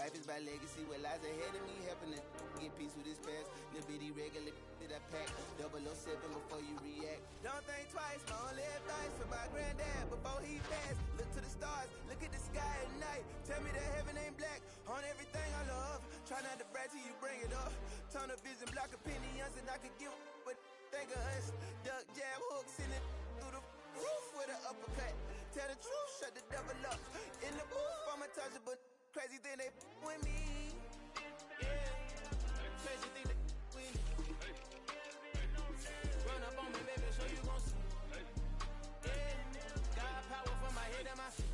life is by legacy. What lies ahead of me, helping to get peace with this past. Little bitty regular that I pack. 007 before you react. Don't think twice, long live dice for my granddad before he passed. Look to the stars, look at the sky at night. Tell me that heaven ain't black on everything I love. Try not to brag till you bring it up. Turn a vision, block opinions, and I could give but think of us. Duck, jab, hooks in it through the roof with an uppercut. Tell the truth, shut the devil up. In the booth, I'm untouchable. Crazy thing they with me. Yeah, crazy thing they with me. Run up on me, baby, so you gon' see. Yeah, got power from my head and my feet.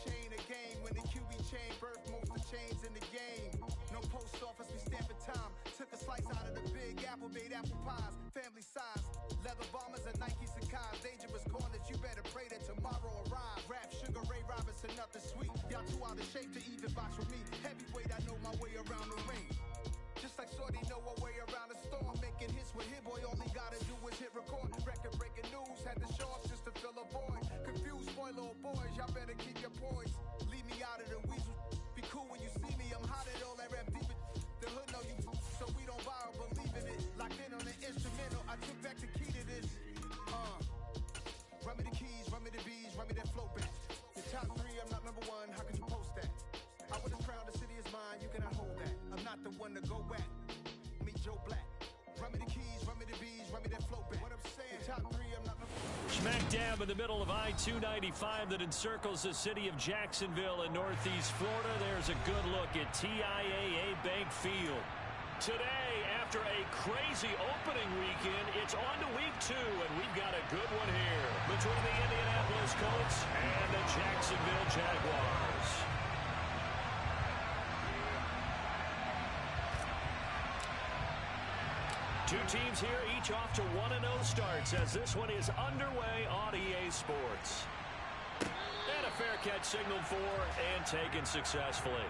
Chain a game when the QB chain birthed most of the chains in the game. No post office, we stamping time. Took a slice out of the big apple, made apple pies, family size. Leather bombers and Nike Sakai's. Dangerous corners, you better pray that tomorrow arrives. Rap Sugar Ray Robinson, nothing sweet. Y'all too out of shape to even box with me. Heavyweight, I know my way around the ring. Just like Shorty know her way around the storm. Making hits with Hit Boy, all he gotta do is hit record. Record breaking news, had to show up just to fill a void. Confused boy, little boys, y'all better keep your poise. Leave me out of the weasel. Be cool when you see me, I'm hot at all that rap deep. The hood know you, so we don't borrow, believe in it. Locked in on the instrumental, I took back the key to this. Run me the keys, run me the bees, run me that flow back. The top three, I'm not number one, how could you post that? I would have crowned the city is mine, you cannot hold that. I'm not the one to go back. Meet Joe Black. Run me the keys, run me the bees, run me that flow back. What I'm saying, top three, I'm not number one. Smack dab in the middle of I-295 that encircles the city of Jacksonville in northeast Florida. There's a good look at TIAA Bank Field. Today, after a crazy opening weekend, it's on to week 2, and we've got a good one here between the Indianapolis Colts and the Jacksonville Jaguars. Two teams here, each off to 1-0 starts as this one is underway on EA Sports. And a fair catch signaled for and taken successfully.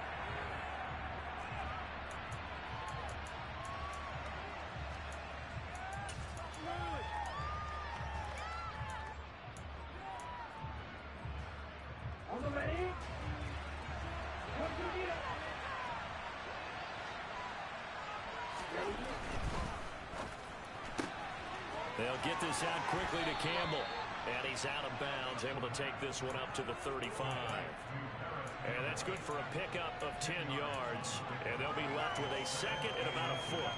They'll get this out quickly to Campbell. And he's out of bounds, able to take this one up to the 35. And that's good for a pickup of 10 yards. And they'll be left with a second and about a foot.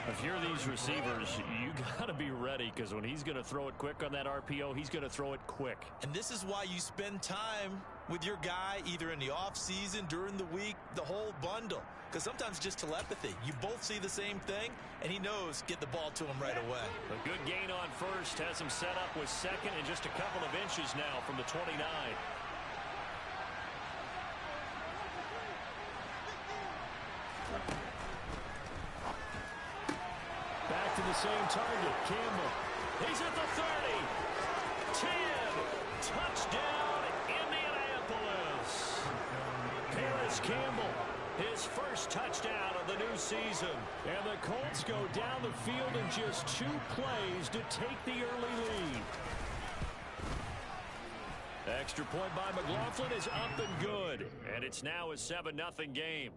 If you're these receivers, you got to be ready, because when he's going to throw it quick on that RPO, he's going to throw it quick. And this is why you spend time with your guy either in the offseason, during the week, the whole bundle. Because sometimes just telepathy. You both see the same thing, and he knows get the ball to him right away. A good gain on first has him set up with second and just a couple of inches now from the 29. Back to the same target, Campbell. He's at the 30. 10. Touchdown, Indianapolis. Paris Campbell, his first touchdown of the new season. And the Colts go down the field in just 2 plays to take the early lead. Extra point by McLaughlin is up and good. And it's now a 7-0 game.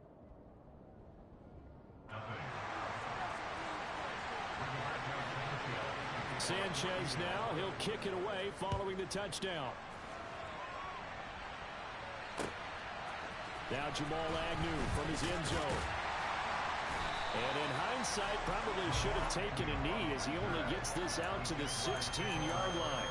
Sanchez now, he'll kick it away following the touchdown. Now Jamal Agnew from his end zone. And in hindsight, probably should have taken a knee, as he only gets this out to the 16-yard line.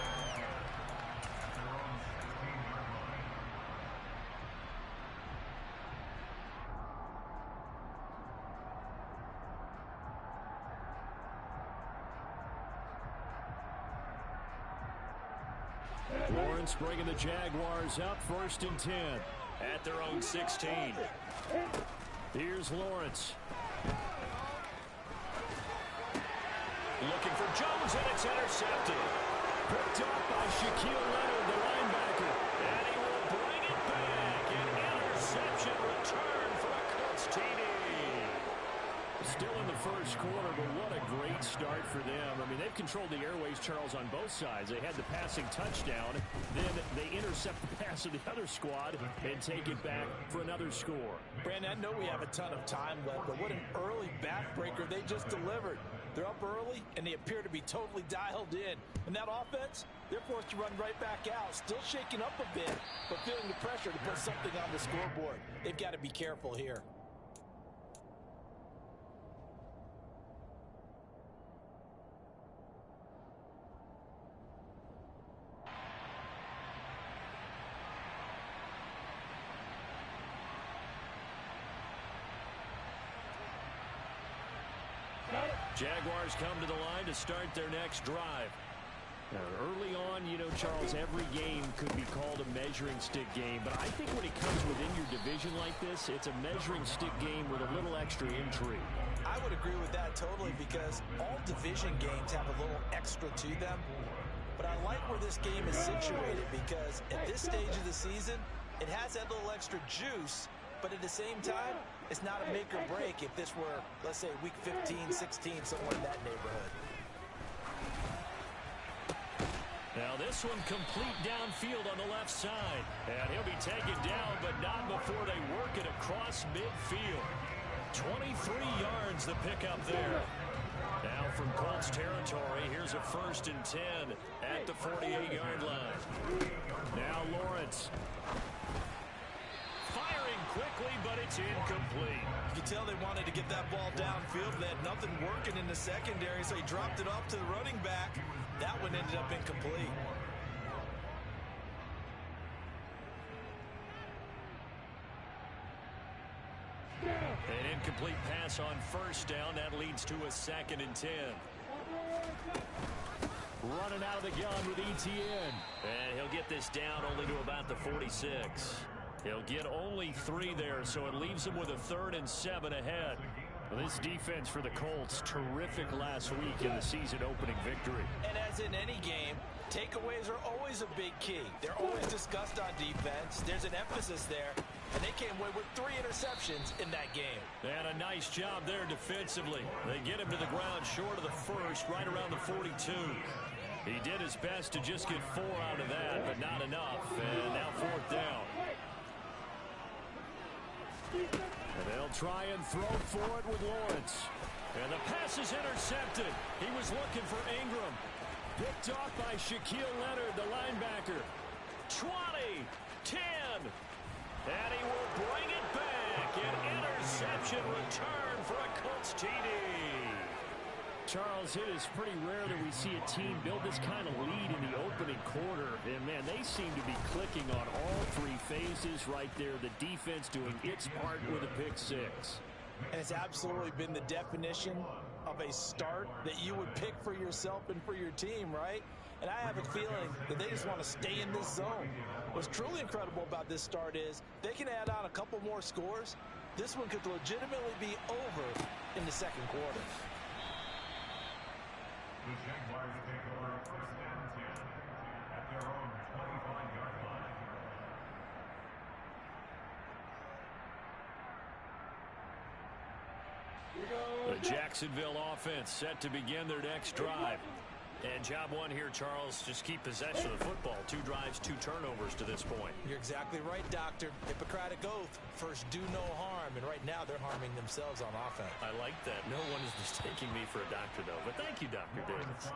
Lawrence bringing the Jaguars up 1st and 10 at their own 16. Here's Lawrence. Looking for Jones, and it's intercepted. Picked up by Shaquille Leonard, the linebacker. And he will bring it back. An interception return for a Colts TD. Still in the first quarter, but what a great start for them. I mean, they've controlled the airways, Charles, on both sides. They had the passing touchdown. Then they intercept the pass of the other squad and take it back for another score. Brandon, I know we have a ton of time left, but what an early backbreaker they just delivered. They're up early, and they appear to be totally dialed in. And that offense, they're forced to run right back out. Still shaking up a bit, but feeling the pressure to put something on the scoreboard. They've got to be careful here. Jaguars come to the line to start their next drive. Now, early on, you know, Charles, every game could be called a measuring stick game, but I think when it comes within your division like this, it's a measuring stick game with a little extra intrigue. I would agree with that totally, because all division games have a little extra to them. But I like where this game is situated, because at this stage of the season, it has that little extra juice, but at the same time, it's not a make or break if this were, let's say, week 15, 16, somewhere in that neighborhood. Now this one complete downfield on the left side. And he'll be taken down, but not before they work it across midfield. 23 yards the pickup there. Now from Colts territory, here's a 1st and 10 at the 48-yard line. Now Lawrence. Firing quickly, but it's incomplete. You can tell they wanted to get that ball downfield. They had nothing working in the secondary, so he dropped it off to the running back. That one ended up incomplete. An incomplete pass on 1st down. That leads to a 2nd and 10. Running out of the gun with ETN. And he'll get this down only to about the 46. He'll get only 3 there, so it leaves him with a 3rd and 7 ahead. Well, this defense for the Colts, terrific last week in the season-opening victory. And as in any game, takeaways are always a big key. They're always discussed on defense. There's an emphasis there, and they came away with 3 interceptions in that game. And a nice job there defensively. They get him to the ground short of the 1st, right around the 42. He did his best to just get 4 out of that, but not enough. And now 4th down. And they'll try and throw for it with Lawrence. And the pass is intercepted. He was looking for Ingram. Picked off by Shaquille Leonard, the linebacker. 20, 10, and he will bring it back. An interception return for a Colts TD. Charles, it is pretty rare that we see a team build this kind of lead in the opening quarter. And, man, they seem to be clicking on all three phases right there. The defense doing its part with a pick six. And it's absolutely been the definition of a start that you would pick for yourself and for your team, right? And I have a feeling that they just want to stay in this zone. What's truly incredible about this start is they can add on a couple more scores. This one could legitimately be over in the second quarter. The Jaguars take over first and 10 at their own 25-yard line. The Jacksonville offense set to begin their next drive. And job one here, Charles, just keep possession of the football. 2 drives, 2 turnovers to this point. You're exactly right, Doctor. Hippocratic oath. First, do no harm. And right now, they're harming themselves on offense. I like that. No one is mistaking me for a doctor, though. But thank you, Dr. Davis.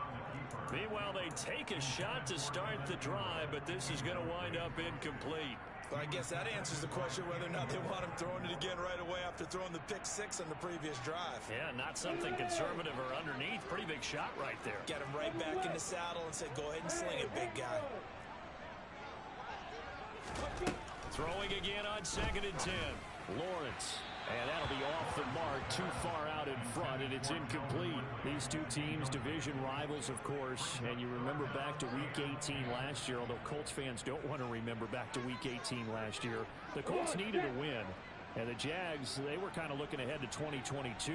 Meanwhile, they take a shot to start the drive, but this is going to wind up incomplete. Well, I guess that answers the question whether or not they want him throwing it again right away after throwing the pick six on the previous drive. Yeah, not something conservative or underneath. Pretty big shot right there. Get him right back in the saddle and say, go ahead and sling it, big guy. Throwing again on 2nd and 10. Lawrence. And that'll be off the mark, too far out in front, and it's incomplete. These two teams, division rivals, of course, and you remember back to Week 18 last year, although Colts fans don't want to remember back to Week 18 last year. The Colts needed a win, and the Jags, they were kind of looking ahead to 2022,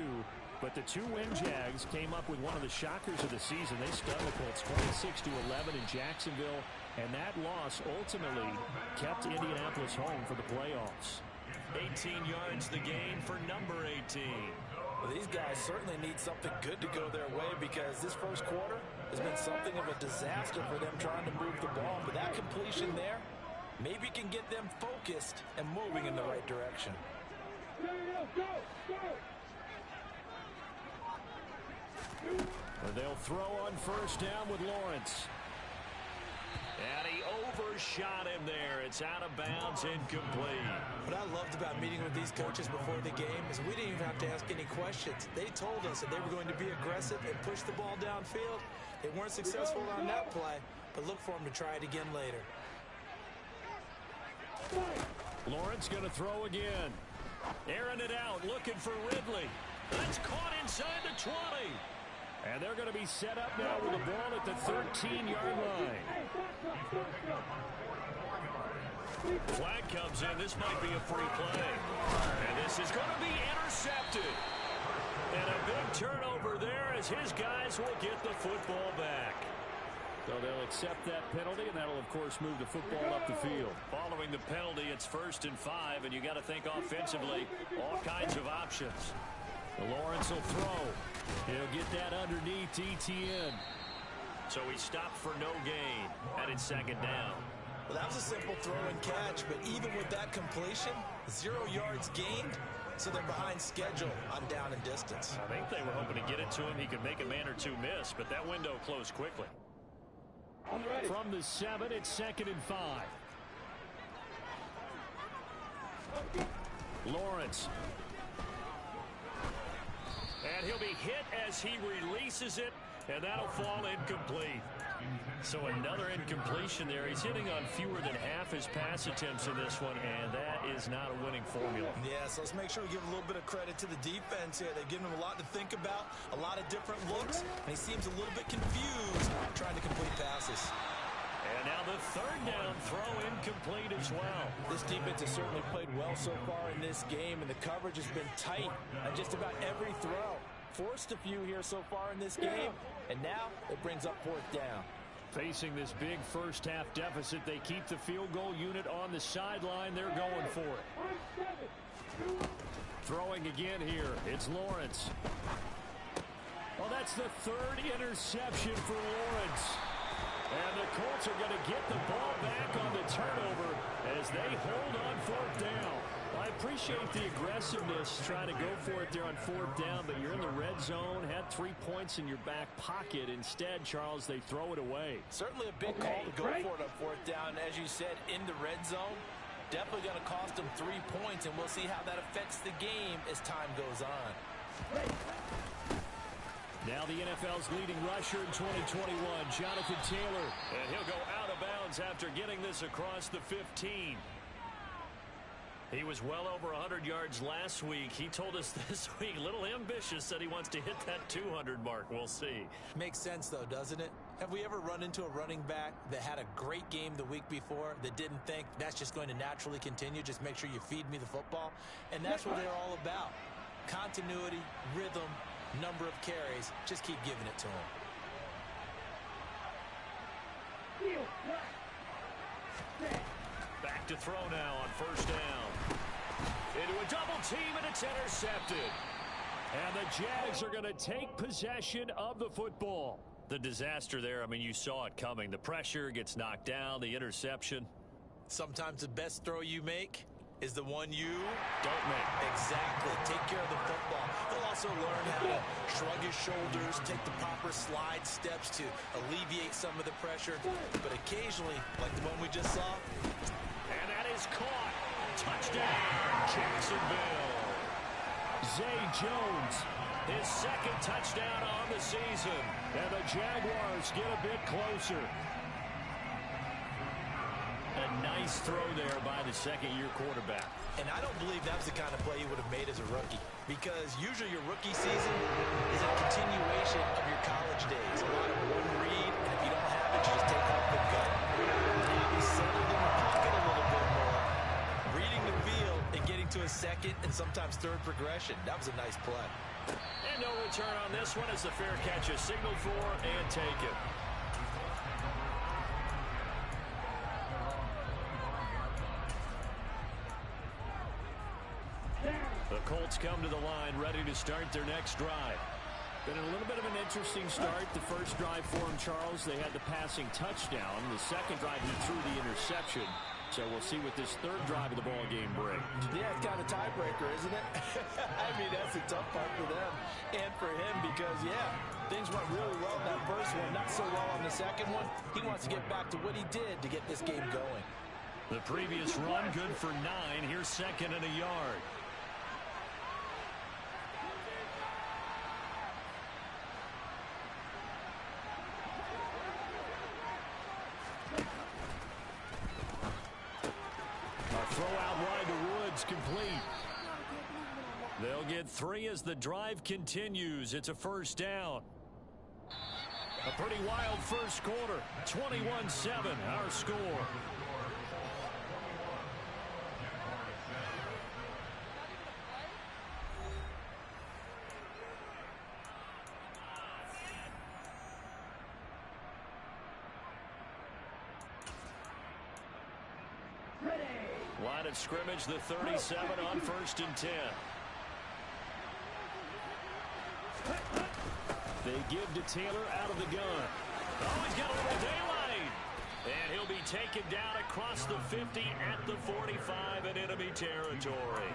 but the 2-win Jags came up with one of the shockers of the season. They stunned the Colts 26-11 in Jacksonville, and that loss ultimately kept Indianapolis home for the playoffs. 18 yards the gain for number 18. Well, these guys certainly need something good to go their way because this first quarter has been something of a disaster for them trying to move the ball. But that completion there maybe can get them focused and moving in the right direction. And they'll throw on first down with Lawrence. And he overshot him there. It's out of bounds, incomplete. What I loved about meeting with these coaches before the game is we didn't even have to ask any questions. They told us that they were going to be aggressive and push the ball downfield. They weren't successful on that play, but look for them to try it again later. Lawrence going to throw again. Airing it out, looking for Ridley. That's caught inside the 20. And they're going to be set up now with the ball at the 13-yard line. Flag comes in. This might be a free play. And this is going to be intercepted. And a big turnover there as his guys will get the football back. So they'll accept that penalty, and that'll, of course, move the football up the field. Following the penalty, it's 1st and 5, and you got to think offensively, all kinds of options. Lawrence will throw. He'll get that underneath ETN. So he stopped for no gain, and it's 2nd down. Well, that was a simple throw and catch, but even with that completion, 0 yards gained, so they're behind schedule on down and distance. I think they were hoping to get it to him. He could make a man or two miss, but that window closed quickly. From the 7, it's 2nd and 5. Lawrence. And he'll be hit as he releases it, and that'll fall incomplete. So another incompletion there. He's hitting on fewer than half his pass attempts in this one, and that is not a winning formula. Yeah, so let's make sure we give a little bit of credit to the defense here. They've given him a lot to think about, a lot of different looks, and he seems a little bit confused trying to complete passes. And now the 3rd down throw incomplete as well. This defense has certainly played well so far in this game, and the coverage has been tight on just about every throw. Forced a few here so far in this game, and now it brings up 4th down. Facing this big first-half deficit, they keep the field goal unit on the sideline. They're going for it. Throwing again here. It's Lawrence. Oh, that's the 3rd interception for Lawrence. And the Colts are going to get the ball back on the turnover as they hold on 4th down. I appreciate the aggressiveness trying to go for it there on 4th down, but you're in the red zone, had 3 points in your back pocket. Instead, Charles, they throw it away. Certainly a big call to go for it on 4th down. As you said, in the red zone, definitely going to cost them 3 points, and we'll see how that affects the game as time goes on. Now the NFL's leading rusher in 2021, Jonathan Taylor. And he'll go out of bounds after getting this across the 15. He was well over 100 yards last week. He told us this week, a little ambitious, said he wants to hit that 200 mark. We'll see. Makes sense, though, doesn't it? Have we ever run into a running back that had a great game the week before that didn't think that's just going to naturally continue? Just make sure you feed me the football. And that's what they're all about. Continuity, rhythm, number of carries. Just keep giving it to him. Back to throw now on 1st down. Into a double team, and it's intercepted. And the Jags are going to take possession of the football. The disaster there, I mean, you saw it coming. The pressure gets knocked down, the interception. Sometimes the best throw you make is the one you don't make. Exactly. Take care of the football. He'll also learn how to shrug his shoulders, take the proper slide steps to alleviate some of the pressure. But occasionally, like the one we just saw, and that is caught. Touchdown, Jacksonville. Zay Jones, his 2nd touchdown on the season. And the Jaguars get a bit closer. A nice throw there by the 2nd-year quarterback. And I don't believe that's the kind of play he would have made as a rookie. Because usually your rookie season is a continuation of your college days. A lot of one read, and if you don't have it, you just take off the gun. Now he's settled in the pocket a little bit more, reading the field and getting to a 2nd and sometimes 3rd progression. That was a nice play. And no return on this one as the fair catch is signaled for and taken. The Colts come to the line, ready to start their next drive. Been a little bit of an interesting start. The first drive for him, Charles, they had the passing touchdown. The second drive, he threw the interception. So we'll see what this 3rd drive of the ball game brings. Yeah, it's kind of a tiebreaker, isn't it? I mean, that's the tough part for them and for him because, yeah, things went really well in that first one, not so well on the second one. He wants to get back to what he did to get this game going. The previous run, good for 9. Here's 2nd and a yard. Throw out wide to Woods, complete. They'll get 3 as the drive continues. It's a 1st down. A pretty wild first quarter. 21-7, our score. Line of scrimmage, the 37 on 1st and 10. They give to Taylor out of the gun. Oh, he's got a little daylight. And he'll be taken down across the 50 at the 45 in enemy territory.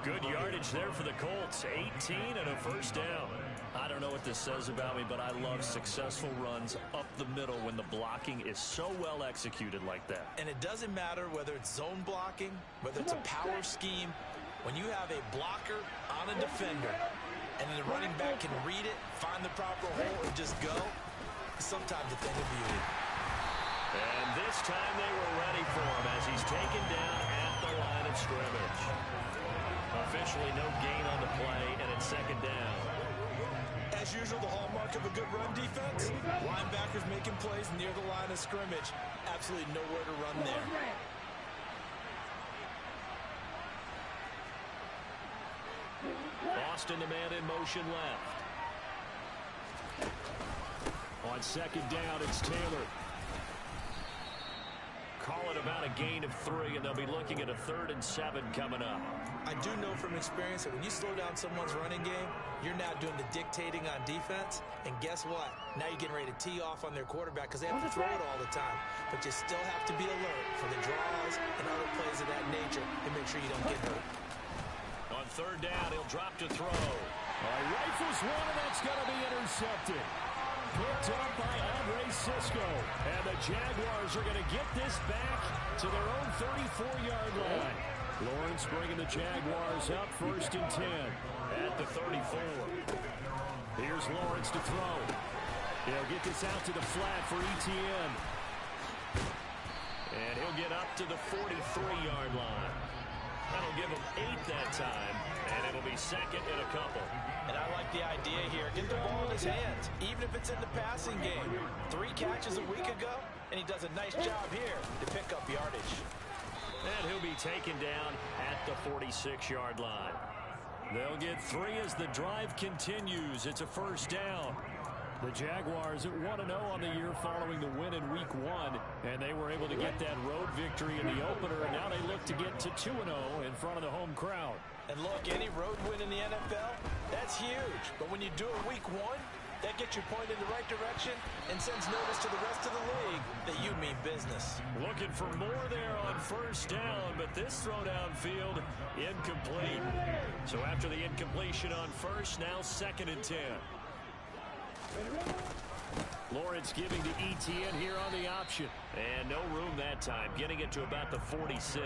Good yardage there for the Colts. 18 and a 1st down. I don't know what this says about me, but I love successful runs up the middle when the blocking is so well executed like that. And it doesn't matter whether it's zone blocking, whether it's a power scheme. When you have a blocker on a defender and then the running back can read it, find the proper hole, and just go, it's sometimes a thing of beauty. And this time they were ready for him as he's taken down at the line of scrimmage. Officially no gain on the play, and it's 2nd down. As usual, the hallmark of a good run defense, linebackers making plays near the line of scrimmage. Absolutely nowhere to run there. Austin, the man in motion left. On 2nd down, it's Taylor. Call it about a gain of 3, and they'll be looking at a 3rd and 7 coming up. I do know from experience that when you slow down someone's running game, you're now doing the dictating on defense. And guess what? Now you're getting ready to tee off on their quarterback because they have to throw it all the time. But you still have to be alert for the draws and other plays of that nature and make sure you don't get hurt. third down. He'll drop to throw. Rifles one, and that's going to be intercepted. Picked up by Andre Cisco. And the Jaguars are going to get this back to their own 34-yard line. Lawrence bringing the Jaguars up 1st and 10 at the 34. Here's Lawrence to throw. He'll get this out to the flat for Etienne. And he'll get up to the 43-yard line. That'll give him 8 that time, and it'll be 2nd and a couple. And I like the idea here. Get the ball in his hands, even if it's in the passing game. 3 catches a week ago, and he does a nice job here to pick up yardage. And he'll be taken down at the 46-yard line. They'll get 3 as the drive continues. It's a 1st down. The Jaguars at 1-0 on the year following the win in Week 1, and they were able to get that road victory in the opener, and now they look to get to 2-0 in front of the home crowd. And look, any road win in the NFL, that's huge. But when you do it Week 1, that gets you pointed in the right direction and sends notice to the rest of the league that you mean business. Looking for more there on 1st down, but this throw downfield incomplete. So after the incompletion on 1st, now 2nd and 10. Lawrence giving to Etienne here on the option. And no room that time, getting it to about the 46.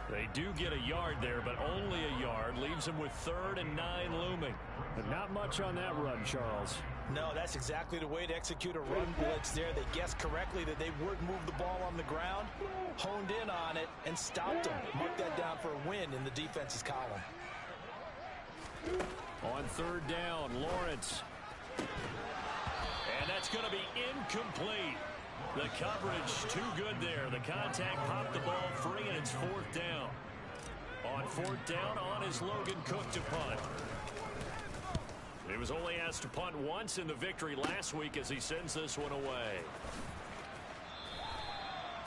They do get a yard there, but only a yard. Leaves them with 3rd and 9 looming. But not much on that run, Charles. No, that's exactly the way to execute a run blitz there. They guessed correctly that they would move the ball on the ground, honed in on it, and stopped them. Mark that down for a win in the defense's column. On 3rd down, Lawrence. And that's going to be incomplete. The coverage too good there. The contact popped the ball free, and it's 4th down. On 4th down, on is Logan Cook to punt. He was only asked to punt once in the victory last week as he sends this one away.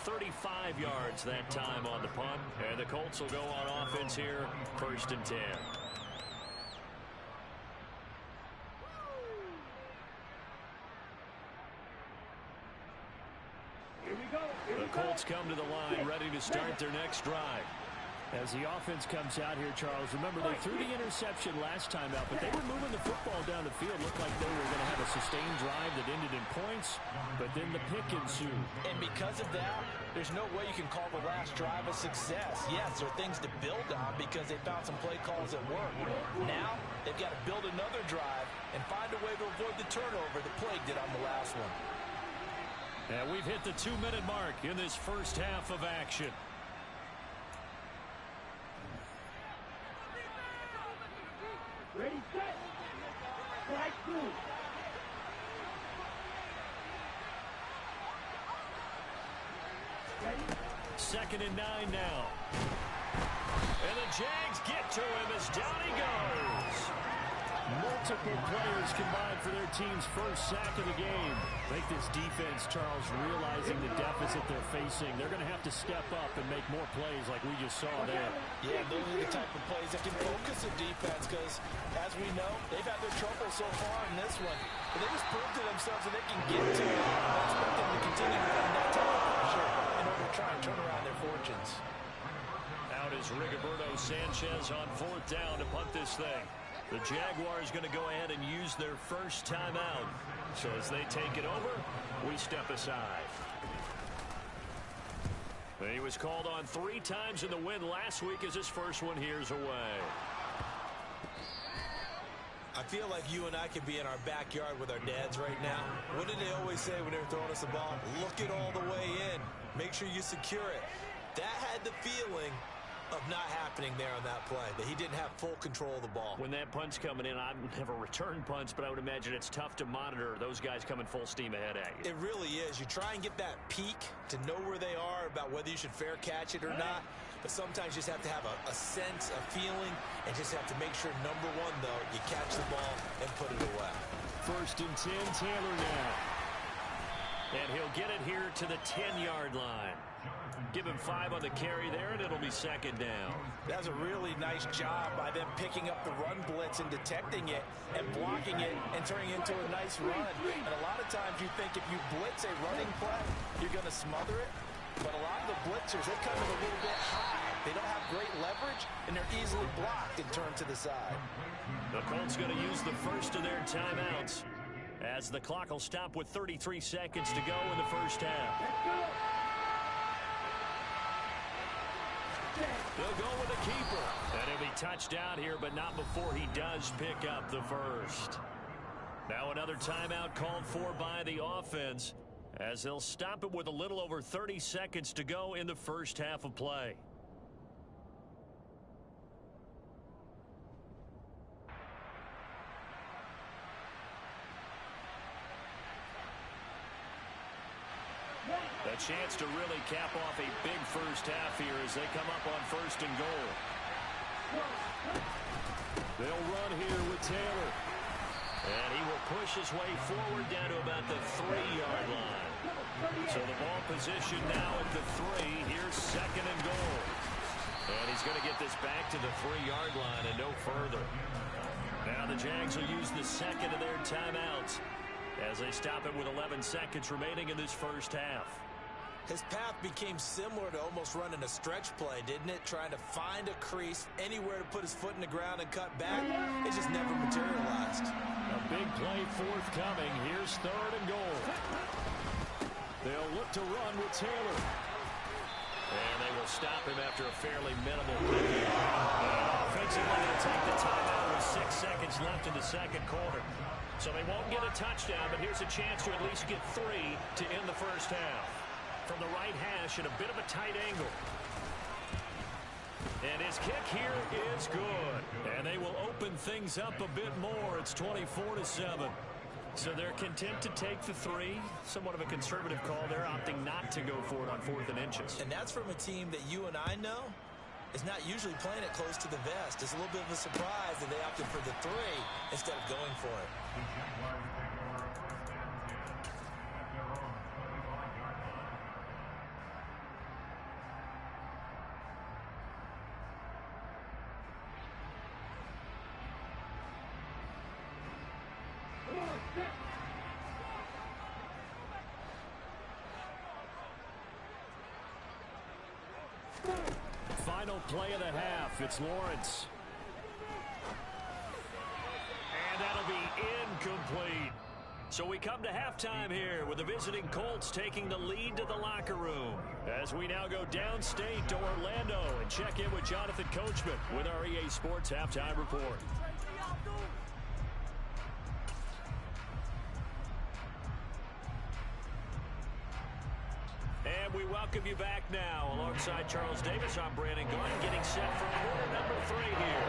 35 yards that time on the punt, and the Colts will go on offense here, 1st and 10. The Colts come to the line, ready to start their next drive. As the offense comes out here, Charles, remember they threw the interception last time out, but they were moving the football down the field. Looked like they were going to have a sustained drive that ended in points, but then the pick ensued. And because of that, there's no way you can call the last drive a success. Yes, there are things to build on because they found some play calls that work. Now, they've got to build another drive and find a way to avoid the turnover that plagued it on the last one. And we've hit the 2-minute mark in this first half of action. Ready, set. Strike 2. Ready. 2nd and 9 now. And the Jags get to him as down he goes. Multiple players combined for their team's first sack of the game. I think this defense, Charles, realizing the deficit they're facing, they're going to have to step up and make more plays like we just saw there. Yeah, those are the type of plays that can focus a defense because, as we know, they've had their trouble so far in this one. But they just proved to themselves that they can get to it. I expect them to continue to run that type of pressure in order to try and turn around their fortunes. Out is Rigoberto Sanchez on 4th down to punt this thing. The Jaguars going to go ahead and use their first timeout. So as they take it over, we step aside. He was called on 3 times in the win last week as his first one here's away. I feel like you and I could be in our backyard with our dads right now. What did they always say when they were throwing us the ball? Look it all the way in. Make sure you secure it. That had the feeling of not happening there on that play, that he didn't have full control of the ball. When that punt's coming in, I've never returned punts, but I would imagine it's tough to monitor those guys coming full steam ahead at you. It really is. You try and get that peek to know where they are, about whether you should fair catch it or not, but sometimes you just have to have a sense, a feeling, and just have to make sure, number one, though, you catch the ball and put it away. 1st and 10, Taylor now. And he'll get it here to the 10-yard line. Give him 5 on the carry there, and it'll be 2nd down. That was a really nice job by them picking up the run blitz and detecting it and blocking it and turning it into a nice run. And a lot of times you think if you blitz a running play, you're going to smother it. But a lot of the blitzers, they come in a little bit high. They don't have great leverage, and they're easily blocked and turned to the side. The Colts going to use the first of their timeouts as the clock will stop with 33 seconds to go in the first half. They'll go with the keeper. And he'll be touched down here, but not before he does pick up the first. Now another timeout called for by the offense as they'll stop it with a little over 30 seconds to go in the first half of play. A chance to really cap off a big first half here as they come up on first and goal. They'll run here with Taylor. And he will push his way forward down to about the 3-yard line. So the ball position now at the 3. Here's second and goal. And he's going to get this back to the 3-yard line and no further. Now the Jags will use the second of their timeouts as they stop it with 11 seconds remaining in this first half. His path became similar to almost running a stretch play, didn't it? Trying to find a crease, anywhere to put his foot in the ground and cut back. It just never materialized. A big play forthcoming. Here's third and goal. They'll look to run with Taylor. And they will stop him after a fairly minimal play. Offensively, they'll take the timeout with 6 seconds left in the second quarter. So they won't get a touchdown, but here's a chance to at least get 3 to end the first half. From the right hash at a bit of a tight angle. And his kick here is good. And they will open things up a bit more. It's 24-7. So they're content to take the 3. Somewhat of a conservative call. They're opting not to go for it on 4th and inches. And that's from a team that you and I know is not usually playing it close to the vest. It's a little bit of a surprise that they opted for the 3 instead of going for it. Final play of the half. It's Lawrence. And that'll be incomplete. So we come to halftime here with the visiting Colts taking the lead to the locker room. As we now go downstate to Orlando and check in with Jonathan Coachman with our EA Sports Halftime Report. And we welcome you back now. Alongside Charles Davis, I'm Brandon Gordon, getting set for quarter number 3 here.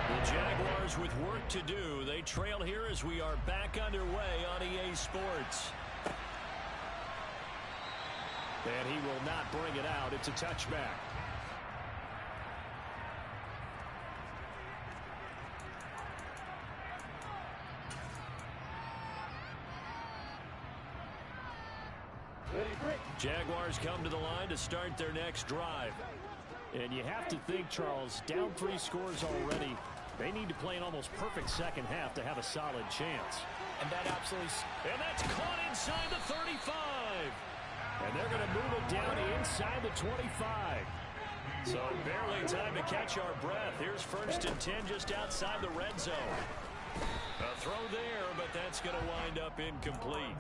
The Jaguars with work to do. They trail here as we are back underway on EA Sports. And he will not bring it out. It's a touchback. Jaguars come to the line to start their next drive. And you have to think, Charles, down 3 scores already. They need to play an almost perfect second half to have a solid chance. And that absolutely... And that's caught inside the 35. And they're going to move it down inside the 25. So barely time to catch our breath. Here's 1st and 10 just outside the red zone. A throw there, but that's going to wind up incomplete.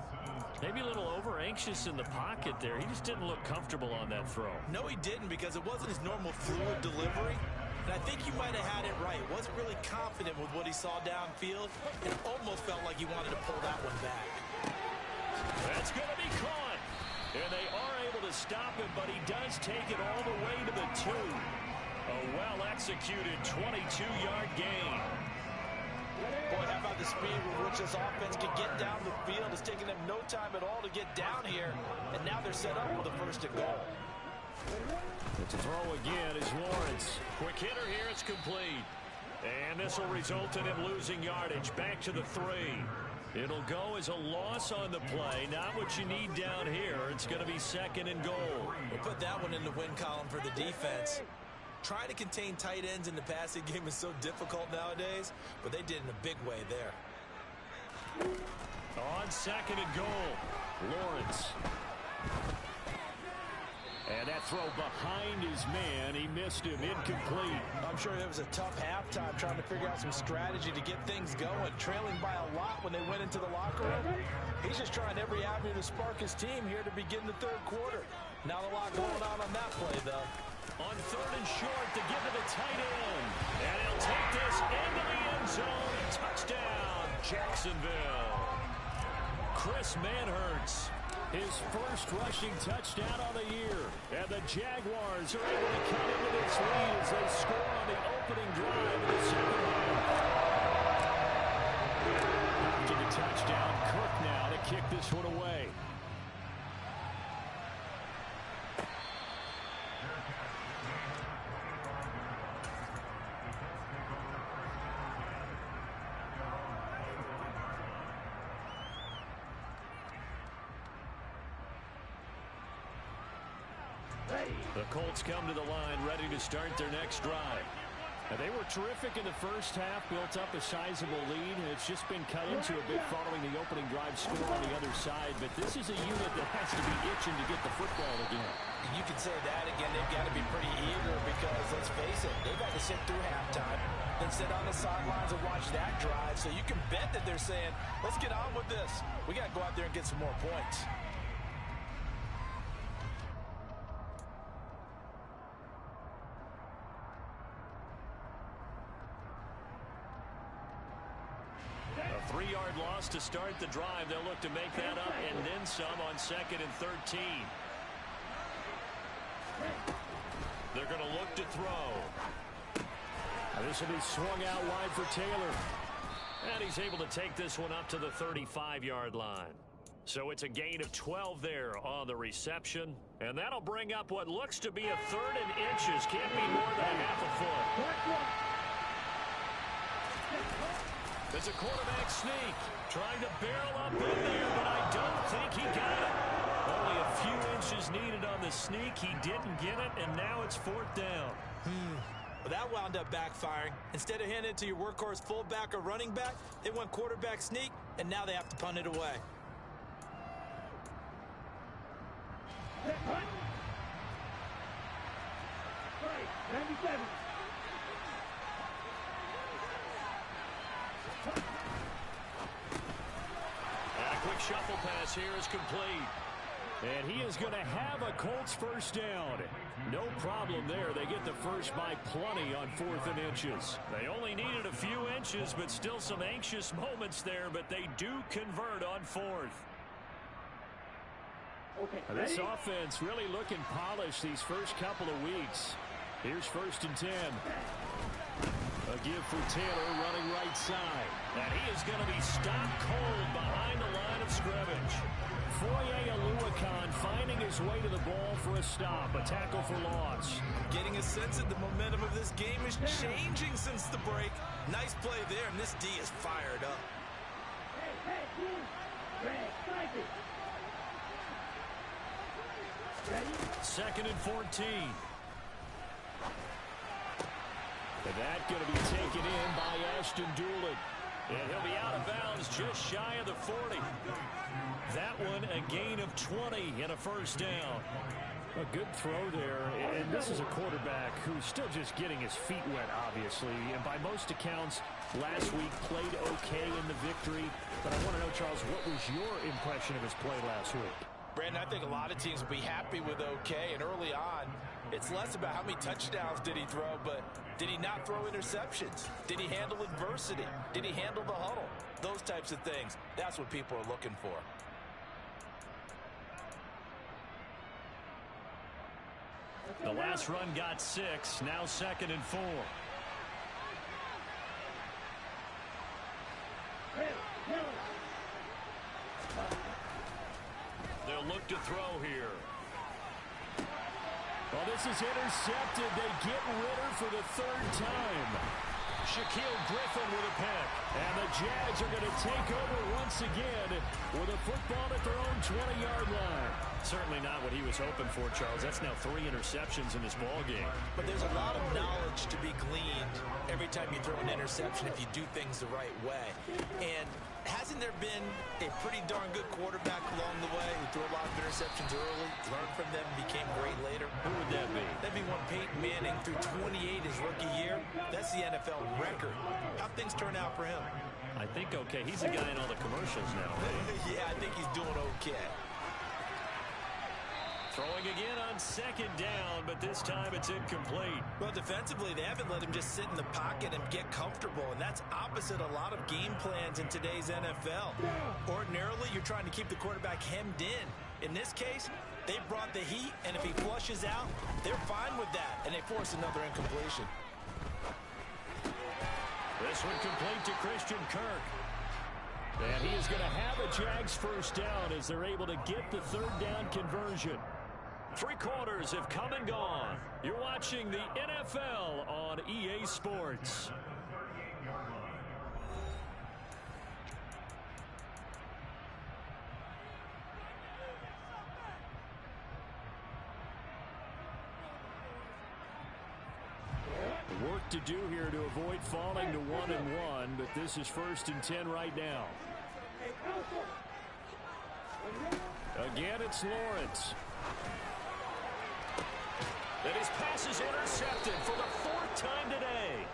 Maybe a little over-anxious in the pocket there. He just didn't look comfortable on that throw. No, he didn't, because it wasn't his normal fluid delivery. And I think you might have had it right. Wasn't really confident with what he saw downfield. It almost felt like he wanted to pull that one back. That's going to be caught. And they are able to stop him, but he does take it all the way to the 2. A well-executed 22-yard gain. Boy, how about the speed with which this offense can get down the field? It's taking them no time at all to get down here. And now they're set up with a 1st and goal. To throw again is Lawrence. Quick hitter here, it's complete. And this will result in him losing yardage. Back to the 3. It'll go as a loss on the play. Not what you need down here. It's going to be 2nd and goal. We'll put that one in the win column for the defense. Trying to contain tight ends in the passing game is so difficult nowadays, but they did in a big way there. On second and goal, Lawrence. And that throw behind his man, he missed him, incomplete. I'm sure it was a tough halftime trying to figure out some strategy to get things going, trailing by a lot when they went into the locker room. He's just trying every avenue to spark his team here to begin the third quarter. Not a lot going on that play, though. On third and short to give to the tight end. And he'll take this into the end zone. Touchdown, Jacksonville. Chris Manhertz, his first rushing touchdown of the year. And the Jaguars are able to cut into this lead as they score on the opening drive of the second half. After the touchdown, Cook now to kick this one away. The Colts come to the line ready to start their next drive. Now, they were terrific in the first half, built up a sizable lead, and it's just been cut into a bit following the opening drive score on the other side. But this is a unit that has to be itching to get the football again. You can say that again. They've got to be pretty eager because, let's face it, they've had to sit through halftime, then sit on the sidelines and watch that drive. So you can bet that they're saying, let's get on with this. We got to go out there and get some more points. A 3-yard loss to start the drive. They'll look to make that up and then some on second and 13. They're going to look to throw. Now this will be swung out wide for Taylor. And he's able to take this one up to the 35-yard line. So it's a gain of 12 there on the reception. And that'll bring up what looks to be a third and inches. Can't be more than a half a foot. It's a quarterback sneak, trying to barrel up in there, but I don't think he got it. Only a few inches needed on the sneak. He didn't get it, and now it's fourth down. Well, that wound up backfiring. Instead of handing it to your workhorse fullback or running back, they went quarterback sneak, and now they have to punt it away. Right, 97. And a quick shuffle pass here is complete. And he is going to have a Colts first down. No problem there. They get the first by plenty on 4th and inches. They only needed a few inches, but still some anxious moments there, but they do convert on 4th. Okay, This offense really looking polished these first couple of weeks. Here's 1st and 10. A give for Taylor running right side. And he is going to be stopped cold behind the line of scrimmage. Foye Oluwakan finding his way to the ball for a stop. A tackle for loss. Getting a sense that the momentum of this game is changing since the break. Nice play there, and this D is fired up. Second and 14. And that going to be taken in by Ashton Doolin. And he'll be out of bounds just shy of the 40. That one a gain of 20 and a first down. A good throw there, and this is a quarterback who's still just getting his feet wet, obviously. And by most accounts, last week played okay in the victory. But I want to know, Charles, what was your impression of his play last week? Brandon, I think a lot of teams will be happy with okay, and early on, it's less about how many touchdowns did he throw, but did he not throw interceptions? Did he handle adversity? Did he handle the huddle? Those types of things. That's what people are looking for. The last run got 6, now 2nd and 4. They'll look to throw here. Well, this is intercepted. They get Ritter for the 3rd time. Shaquille Griffin with a pick. And the Jags are going to take over once again with a football at their own 20-yard line. Certainly not what he was hoping for, Charles. That's now 3 interceptions in this ball game. But there's a lot of knowledge to be gleaned every time you throw an interception if you do things the right way. And hasn't there been a pretty darn good quarterback along the way who threw a lot of interceptions early, learned from them, became great later? Who would that be? That'd be one Peyton Manning threw 28 his rookie year. That's the NFL record. How'd things turn out for him? I think okay. He's a guy in all the commercials now, right? Yeah, I think he's doing okay. Throwing again on second down, but this time it's incomplete. Well, defensively, they haven't let him just sit in the pocket and get comfortable, and that's opposite a lot of game plans in today's NFL. Ordinarily, you're trying to keep the quarterback hemmed in. In this case, they brought the heat, and if he flushes out, they're fine with that, and they force another incompletion. This one complete to Christian Kirk. And he is going to have a Jags first down as they're able to get the third down conversion. 3 quarters have come and gone. You're watching the NFL on EA Sports. Work to do here to avoid falling to 1-1, but this is 1st and 10 right now. Again, it's Lawrence. And his pass is intercepted for the 4th time today.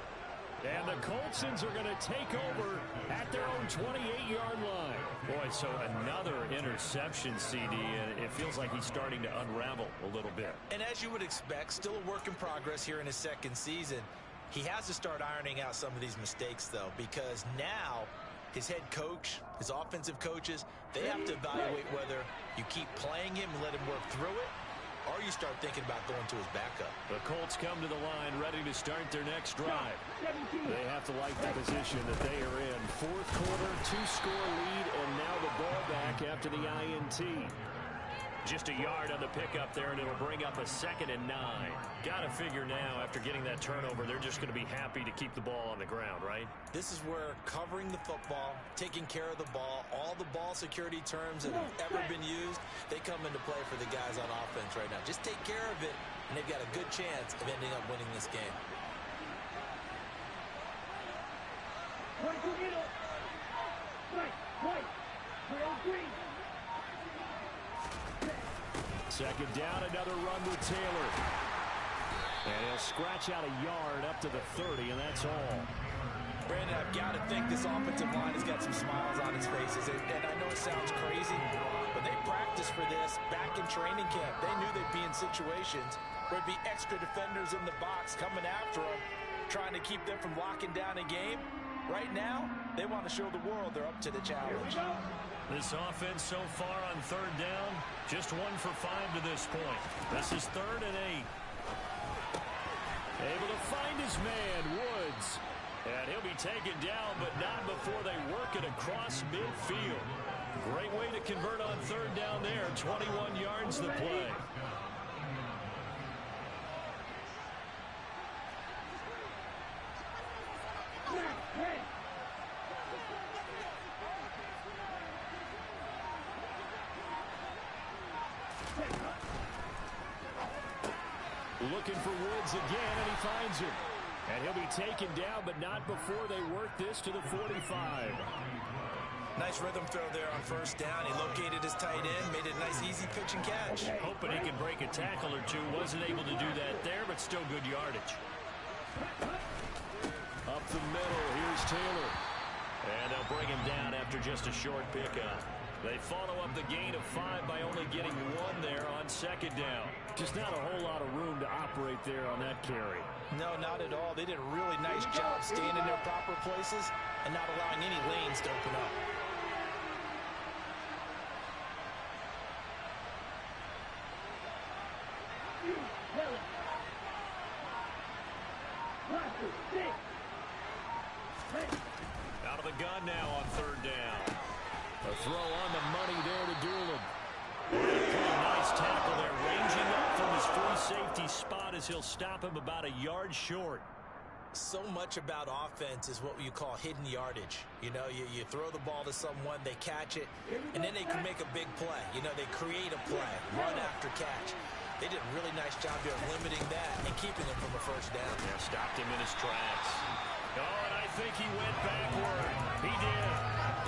And the Coltsons are going to take over at their own 28-yard line. Boy, so another interception, CD, and it feels like he's starting to unravel a little bit. And as you would expect, still a work in progress here in his 2nd season. He has to start ironing out some of these mistakes, though, because now his head coach, his offensive coaches, they have to evaluate whether you keep playing him and let him work through it, or you start thinking about going to his backup. The Colts come to the line ready to start their next drive. They have to like the position that they are in. 4th quarter, 2-score lead, and now the ball back after the INT. Just a yard on the pickup there, and it'll bring up a 2nd and 9. Got to figure now, after getting that turnover, they're just going to be happy to keep the ball on the ground, right? This is where covering the football, taking care of the ball, all the ball security terms that have ever been used, they come into play for the guys on offense right now. Just take care of it, and they've got a good chance of ending up winning this game. Second down, another run with Taylor. And he'll scratch out a yard up to the 30, and that's all. Brandon, I've got to think this offensive line has got some smiles on its faces. And I know it sounds crazy, but they practiced for this back in training camp. They knew they'd be in situations where it'd be extra defenders in the box coming after them, trying to keep them from locking down a game. Right now, they want to show the world they're up to the challenge. This offense so far on 3rd down, just 1 for 5 to this point. This is 3rd and 8. Able to find his man, Woods. And he'll be taken down, but not before they work it across midfield. Great way to convert on 3rd down there. 21 yards the play. Looking for Woods again, and he finds him. And he'll be taken down, but not before they work this to the 45. Nice rhythm throw there on 1st down. He located his tight end, made it a nice, easy pitch and catch. Hoping he can break a tackle or two. Wasn't able to do that there, but still good yardage. Up the middle, here's Taylor. And they'll bring him down after just a short pickup. They follow up the gain of 5 by only getting 1 there on 2nd down. Just not a whole lot of room to operate there on that carry. No, not at all. They did a really nice job staying in their proper places and not allowing any lanes to open up. Out of the gun now on 3rd down. A throw on the money there to Doolin. Nice tackle there, ranging up from his free safety spot as he'll stop him about a yard short. So much about offense is what you call hidden yardage. You know, you throw the ball to someone, they catch it, and then they can make a big play. You know, they create a play, run after catch. They did a really nice job here of limiting that and keeping him from a first down. Yeah, stopped him in his tracks. Oh, and I think he went backward. He did.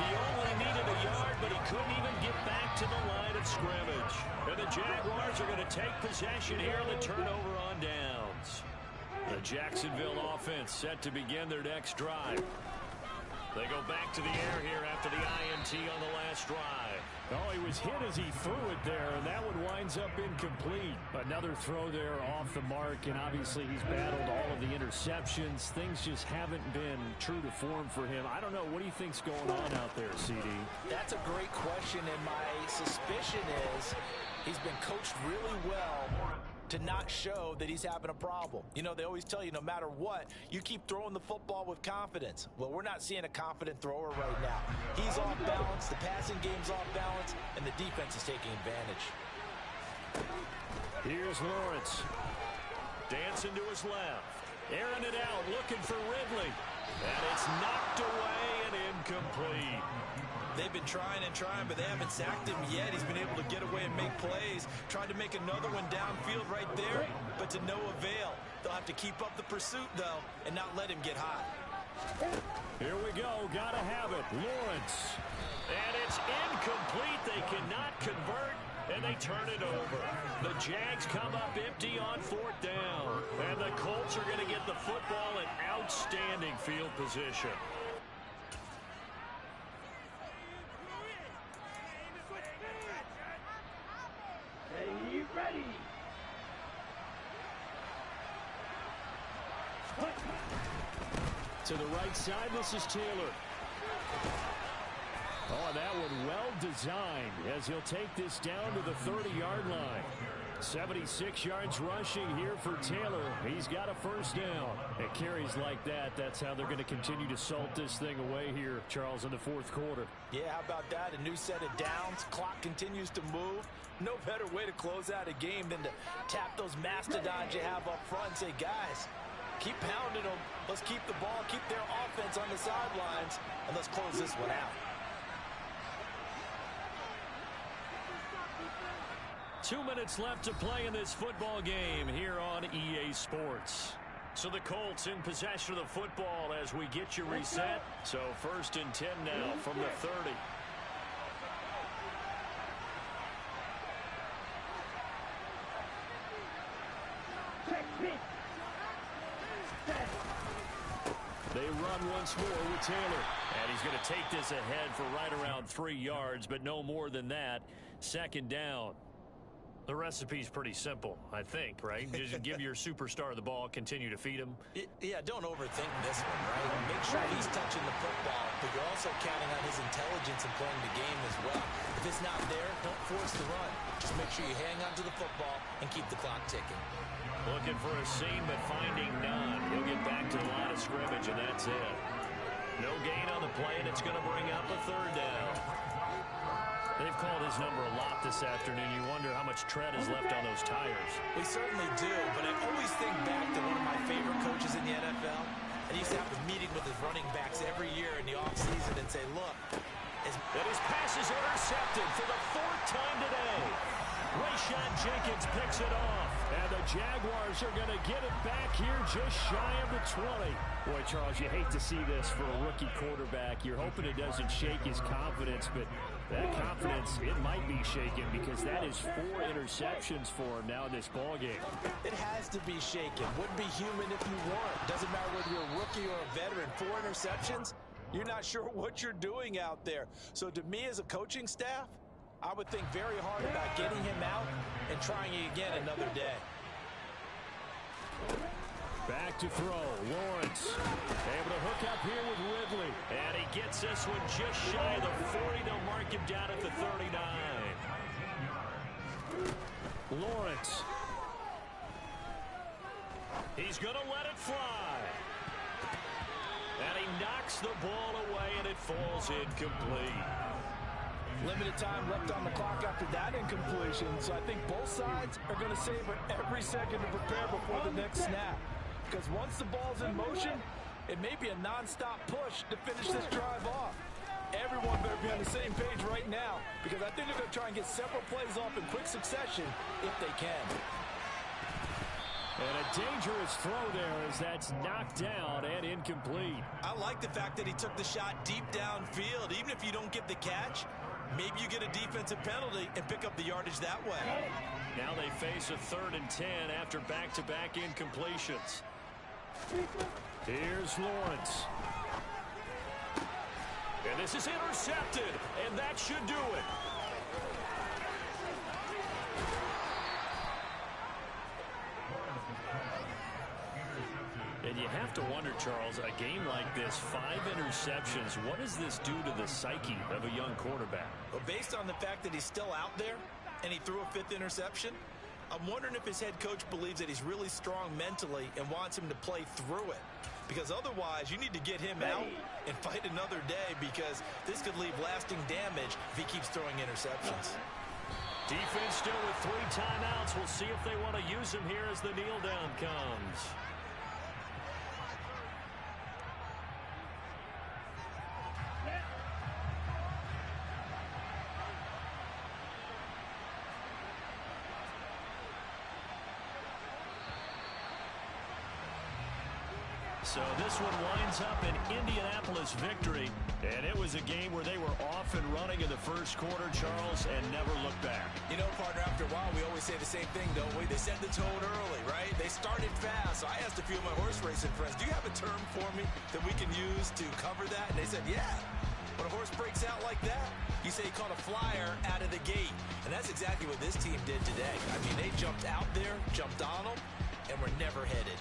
He only needed a yard, but he couldn't even get back to the line of scrimmage. And the Jaguars are going to take possession here on the turnover on downs. The Jacksonville offense set to begin their next drive. They go back to the air here after the INT on the last drive. Oh, he was hit as he threw it there, and that one winds up incomplete. Another throw there off the mark, and obviously he's battled all of the interceptions. Things just haven't been true to form for him. I don't know. What do you think's going on out there, CD? That's a great question, and my suspicion is he's been coached really well to not show that he's having a problem. You know, they always tell you no matter what, you keep throwing the football with confidence. Well, we're not seeing a confident thrower right now. He's off balance, the passing game's off balance, and the defense is taking advantage. Here's Lawrence. Dancing to his left. Airing it out, looking for Ridley. And it's knocked away and incomplete. They've been trying and trying, but they haven't sacked him yet. He's been able to get away and make plays. Tried to make another one downfield right there, but to no avail. They'll have to keep up the pursuit, though, and not let him get hot. Here we go. Gotta have it. Lawrence. And it's incomplete. They cannot convert, and they turn it over. The Jags come up empty on fourth down. And the Colts are going to get the football in outstanding field position. Ready. To the right side, this is Taylor. Oh, that one well designed as he'll take this down to the 30-yard line. 76 yards rushing here for Taylor. He's got a first down. At carries like that, that's how they're going to continue to salt this thing away here, Charles, in the fourth quarter. Yeah, how about that? A new set of downs. Clock continues to move. No better way to close out a game than to tap those mastodons you have up front and say, guys, keep pounding them. Let's keep the ball, keep their offense on the sidelines, and let's close this one out. 2 minutes left to play in this football game here on EA Sports. So the Colts in possession of the football as we get you reset. So 1st and 10 now from the 30. They run once more with Taylor. And he's going to take this ahead for right around 3 yards, but no more than that. 2nd down. The recipe's pretty simple, I think, right? Just give your superstar the ball, continue to feed him. Yeah, don't overthink this one, right? Make sure he's touching the football, but you're also counting on his intelligence in playing the game as well. If it's not there, don't force the run. Just make sure you hang on to the football and keep the clock ticking. Looking for a seam, but finding none. He'll get back to the line of scrimmage, and that's it. No gain on the play, and it's going to bring up a 3rd down. They've called his number a lot this afternoon. You wonder how much tread is left on those tires. We certainly do, but I always think back to one of my favorite coaches in the NFL. And he used to have a meeting with his running backs every year in the offseason and say, look. And his pass is intercepted for the 4th time today. Rayshon Jenkins picks it off. And the Jaguars are going to get it back here just shy of the 20. Boy, Charles, you hate to see this for a rookie quarterback. You're hoping it doesn't shake his confidence, but that confidence, it might be shaken because that is 4 interceptions for him now in this ballgame. It has to be shaken. Wouldn't be human if you weren't. Doesn't matter whether you're a rookie or a veteran. 4 interceptions, you're not sure what you're doing out there. So to me as a coaching staff, I would think very hard about getting him out and trying it again another day. Back to throw. Lawrence able to hook up here with Ridley. And he gets this one just shy of the 40. They'll mark him down at the 39. Lawrence. He's going to let it fly. And he knocks the ball away, and it falls incomplete. Limited time left on the clock after that incompletion, so I think both sides are going to savor every second to prepare before the next snap. because once the ball's in motion, it may be a nonstop push to finish this drive off. Everyone better be on the same page right now because I think they're going to try and get several plays off in quick succession if they can. And a dangerous throw there as that's knocked down and incomplete. I like the fact that he took the shot deep downfield. Even if you don't get the catch, maybe you get a defensive penalty and pick up the yardage that way. Now they face a 3rd and 10 after back-to-back incompletions. Here's Lawrence. And this is intercepted, and that should do it. And you have to wonder, Charles, a game like this, 5 interceptions, what does this do to the psyche of a young quarterback? Well, based on the fact that he's still out there and he threw a 5th interception, I'm wondering if his head coach believes that he's really strong mentally and wants him to play through it. Because otherwise, you need to get him out and fight another day because this could leave lasting damage if he keeps throwing interceptions. Defense still with 3 timeouts. We'll see if they want to use them here as the kneel down comes. So this one winds up an Indianapolis victory, and it was a game where they were off and running in the first quarter, Charles, and never looked back. You know, partner, after a while, we always say the same thing, don't we? They set the tone early, right? They started fast. So I asked a few of my horse racing friends, do you have a term for me that we can use to cover that? And they said, yeah. When a horse breaks out like that, you say he caught a flyer out of the gate. And that's exactly what this team did today. I mean, they jumped out there, jumped on them, and were never headed.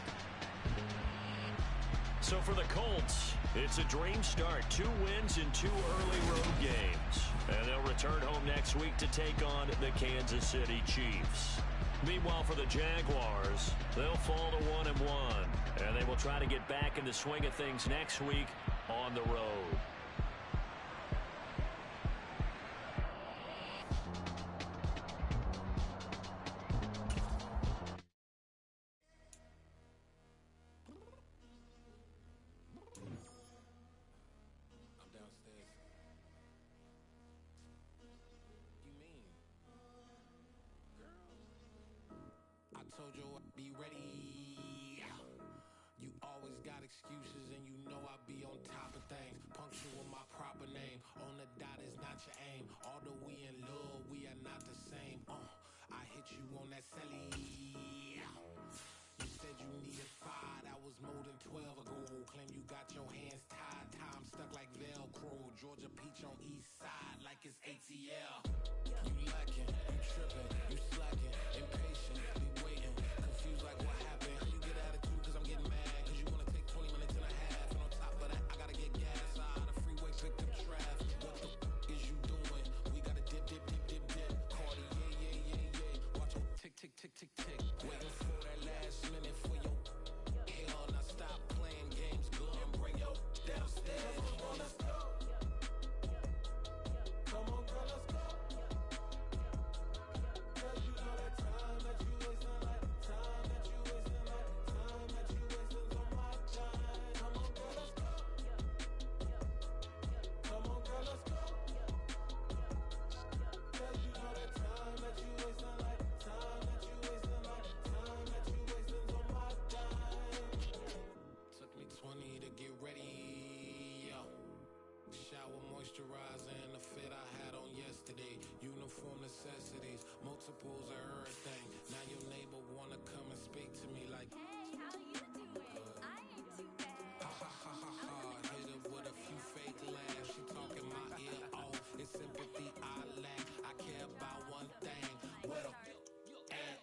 So for the Colts, it's a dream start. 2 wins in 2 early road games. And they'll return home next week to take on the Kansas City Chiefs. Meanwhile, for the Jaguars, they'll fall to 1-1. And they will try to get back in the swing of things next week on the road. Told you I'd be ready. You always got excuses and you know I be on top of things. Punctual my proper name. On the dot is not your aim. Although we in love, we are not the same. I hit you on that celly. You said you needed 5. That was more than 12 ago. Claim you got your hands tied. Time stuck like Velcro. Georgia Peach on east side like it's ATL. You lacking, you tripping, you slacking, impatient, be waiting, confused like what happened. You get attitude cause I'm getting mad, cause you wanna take 20 minutes and a half. And on top of that, I gotta get gas out of the freeway, pick up traffic. What the is you doing? We gotta dip. Cardi, yeah. Watch your tick. Waiting for that last minute for your hell. Now stop playing games, go and bring your downstairs. Come on, let's go. Come on, girl, let's go. Cause you know that time that you wasting, like time that you wasting, like time that you wasting on my time. Come on, girl, let's go. Come on, girl, let's go. Cause you know that time that you wasting, like time that you wasting, like time that you wasting on my time. Took me 20 to get ready, yo. Shower moisturizer and the fit I had on yesterday. Uniform necessities, multiples of everything. Now your neighbor wanna come and speak to me like, Hey, how you doing? I ain't too bad. ha. Hit her with a few fake laughs. She talking my ear off. It's sympathy I lack. I care about one thing. Where the at?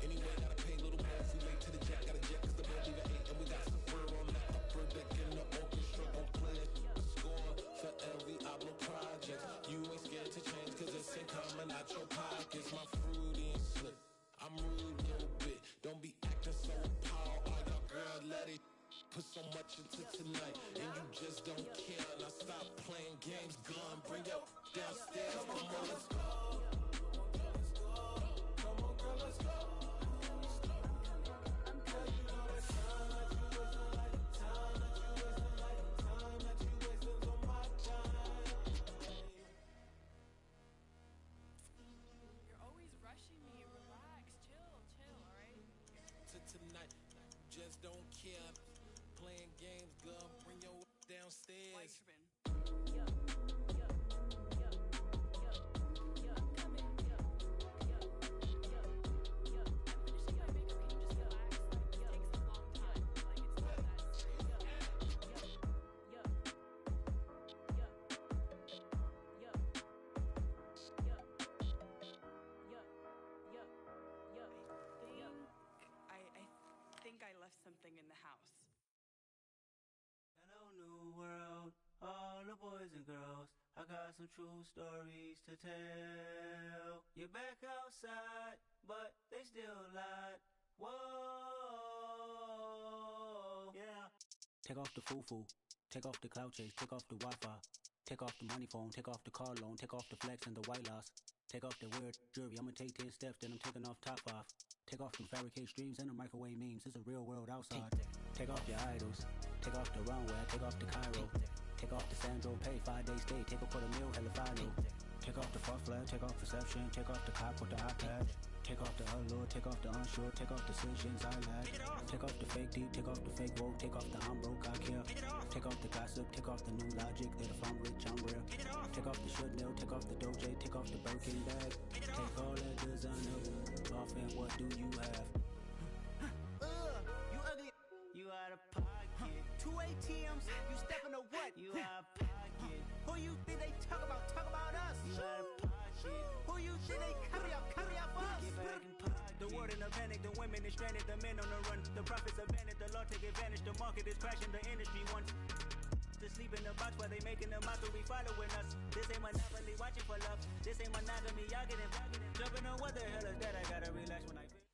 Anyway, gotta pay a little more if we late to the jet. Got a jet cause the boat even ate. And we got some fur on that upper deck in the orchestra. Gon' play it. Score for every Ablo project. You ain't scared to change cause it's ain't coming out your pockets. My fruity and slip. I'm rude a little bit. Don't be acting so appalled. All your girl let it put so much into tonight. And you just don't care. Now stop playing games. Gun, bring your downstairs. Come on, girl, let's go. Come on, girl, let's go. Cause you know that time just don't care. Playing games, girl, bring your downstairs. I think I left something in the house. Hello, new world, all the boys and girls. I got some true stories to tell. You're back outside, but they still lied. Whoa, yeah. Take off the foo-foo, take off the cloud chase, take off the Wi-Fi. Take off the money phone, take off the car loan, take off the flex and the white loss. Take off the weird jewelry, I'ma take 10 steps, then I'm taking off top 5. Take off them fabricate streams and the microwave memes, it's a real world outside. Take off your idols, take off the runway, take off the Cairo. Take off the Sandro pay, 5 days stay, take off for the meal, hella final. Take off the fuck flag, take off perception, take off the cop with the iPad. Take off the allure, take off the unsure, take off decisions I lack. Take off the fake deep, take off the fake woke, take off the I'm broke, I care. Take off the gossip, take off the new logic, that if I'm rich, I'm real. Take off the should know, take off the doje, take off the Birkin bag. Take all that designer off and what do you have? You ugly. You out of pocket. 2 ATMs, you stepping to what? You out of pocket. Who you think they talk about? Talk about us. You out of pocket. Who you think they carry up us? Get back in pocket. The world in a panic, the women is stranded, the men on the run. The profits abandoned, the law take advantage. The market is crashing, the industry wants to sleep in the box while they making a mockery following us. This ain't monopoly, watching for love. This ain't monogamy, y'all getting jumping